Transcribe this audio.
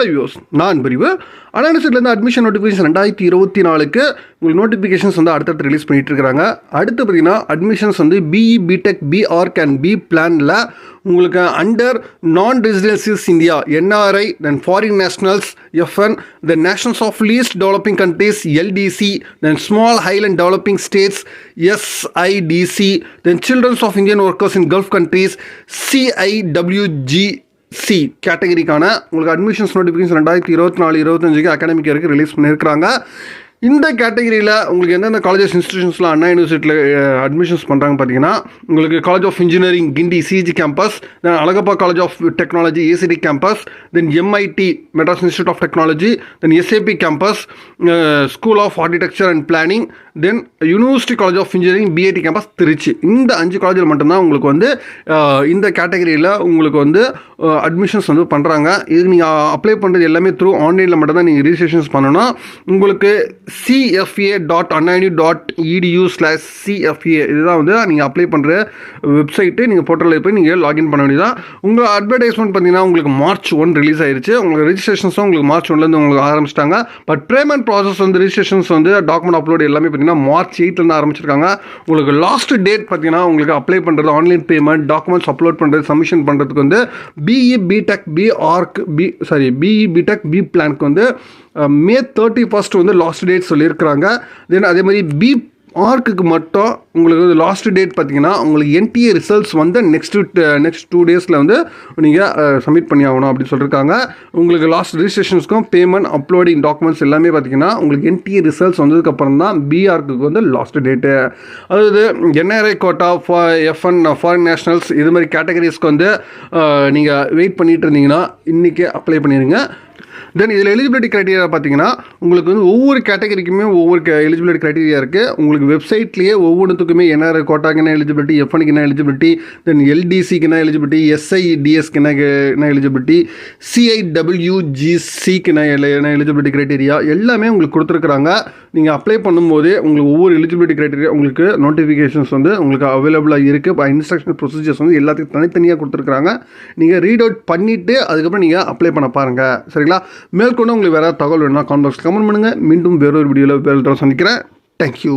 Hello views, நான் பிரிவு அனாலிசிட்லேருந்து admission notification 2024க்கு உங்களுக்கு நோட்டிஃபிகேஷன்ஸ் வந்து அடுத்தடுத்து ரிலீஸ் பண்ணிட்டு இருக்காங்க. அடுத்து பார்த்தீங்கன்னா அட்மிஷன்ஸ் வந்து BE BTech BArch and B பிளானில் உங்களுக்கு under non residents India NRI then foreign nationals FN then nationals of least developing countries LDC then small highland developing states SIDC then children's of Indian workers in Gulf countries CIWG கேட்டகரிக்கான உங்களுக்கு admissions notification 2024-25 academic இயருக்கு release பண்ணியிருக்கிறாங்க. இந்த கேட்டகரியில் உங்களுக்கு எந்தெந்த colleges இன்ஸ்டியூஷன்ஸில் அண்ணா யூனிவர்சிட்டியில் admissions பண்ணுறாங்க பார்த்தீங்கன்னா, உங்களுக்கு college of engineering Guindy CG campus, then Alagappa college of technology ACT campus, then MIT Madras institute of technology, then SAP campus, school of architecture and planning, then university college of engineering BIT campus Trichy. இந்த 5 காலேஜில் மட்டும்தான் உங்களுக்கு வந்து இந்த கேட்டகரியில் உங்களுக்கு வந்து admissions வந்து பண்ணுறாங்க. இது நீங்கள் அப்ளை பண்ணுறது எல்லாமே த்ரூ ஆன்லைனில் மட்டும்தான் நீங்கள் ரிஜிஸ்ட்ரேஷன்ஸ் பண்ணணும். உங்களுக்கு cfa.ninu.edu/cfa இதுதான் வந்து நீங்கள் அப்ளை பண்ணுற வெப்சைட்டு. நீங்கள் போர்ட்டலில் போய் நீங்கள் லாகின் பண்ண வேண்டியதான். உங்கள் அட்வர்டைஸ்மெண்ட் பார்த்தீங்கன்னா உங்களுக்கு March 1 ரிலீஸ் ஆயிடுச்சு. உங்களுக்கு ரிஜிஸ்ட்ரேஷன்ஸும் உங்களுக்கு March 1லேருந்து உங்களுக்கு ஆரம்பிச்சிட்டாங்க. பட் பேமெண்ட் ப்ராசஸ் வந்து ரிஜிஸ்ட்ரேஷன்ஸ் வந்து டாக்குமெண்ட் அப்லோட் எல்லாமே பார்த்தீங்கன்னா March 8லேருந்து ஆரம்பிச்சிருக்காங்க. உங்களுக்கு லாஸ்ட் டேட் பார்த்தீங்கன்னா உங்களுக்கு அப்ளை பண்ணுறது ஆன்லைன் பேமெண்ட் டாக்குமெண்ட்ஸ் அப்லோட் பண்ணுறது சப்மிஷன் பண்ணுறதுக்கு வந்து பிஇ பிடெக் பி பிளானுக்கு வந்து May 31 வந்து லாஸ்ட் டேட் சொல்லியிருக்கிறாங்க. தென் அதே மாதிரி பி ஆர்க்குக்கு மட்டும் உங்களுக்கு வந்து லாஸ்ட் டேட் பார்த்தீங்கன்னா உங்களுக்கு என்டிஏ ரிசல்ட்ஸ் வந்து நெக்ஸ்ட் 2 டேஸில் வந்து நீங்கள் சப்மிட் பண்ணி ஆகணும் அப்படின்னு சொல்லியிருக்காங்க. உங்களுக்கு லாஸ்ட் ரிஜிஸ்ட்ரேஷன்ஸ்க்கும் பேமெண்ட் அப்லோடிங் டாக்குமெண்ட்ஸ் எல்லாமே பார்த்தீங்கன்னா உங்களுக்கு என்டிஏ ரிசல்ட்ஸ் வந்ததுக்கப்புறம் தான் பிஆர்க்கு வந்து லாஸ்ட் டேட்டு. அதாவது NRI quota FN foreign nationals இது மாதிரி கேட்டகரிஸ்க்கு வந்து நீங்கள் வெயிட் பண்ணிட்டு இருந்தீங்கன்னா இன்றைக்கி அப்ளை பண்ணிடுங்க. தென் இதில் எலிஜிபிலிட்டி க்ரைட்டீரியா பார்த்தீங்கன்னா உங்களுக்கு வந்து ஒவ்வொரு கேட்டகரிக்குமே ஒவ்வொரு எலிஜிபிலிட்டி க்ரைட்டீரியா இருக்குது. உங்களுக்கு வெப்சைட்லேயே ஒவ்வொன்றுத்துக்குமே என்ஆர்ஐ கோட்டாக்கு என்ன எலிஜிபிலிட்டி, எஃப்எனுக்கு என்ன எலிஜிபிலிட்டி, தென் எல்டிசிக்கு என்ன எலிஜிபிலிட்டி, எஸ்ஐடிஎஸ்க்கு என்ன எலிஜிபிலிட்டி, சிஐடபிள்யூஜிசிக்கு என்ன எலிஜிபிலிட்டி க்ரைட்டீரியா எல்லாமே உங்களுக்கு கொடுத்துருக்குறாங்க. நீங்கள் அப்ளை பண்ணும்போது உங்களுக்கு ஒவ்வொரு எலிஜிபிலிட்டி க்ரைட்டீரியா உங்களுக்கு நோட்டிஃபிகேஷன்ஸ் வந்து உங்களுக்கு அவைலபிளாக இருக்குது. இன்ஸ்ட்ரக்ஷன் ப்ரொசீஜர்ஸ் வந்து எல்லாத்துக்கும் தனித்தனியாக கொடுத்துருக்குறாங்க. நீங்கள் ரீட் அவுட் பண்ணிவிட்டு அதுக்கப்புறம் நீங்கள் அப்ளை பண்ண பாருங்கள். சரிங்களா? மேற்கொண்டு உங்களுக்கு வேறு தகவல் வேணும்னா கமெண்ட் பாக்ஸ் கமெண்ட் பண்ணுங்கள். மீண்டும் வேறொரு வீடியோவில் வேறு சந்திக்கிறேன். தேங்க்யூ.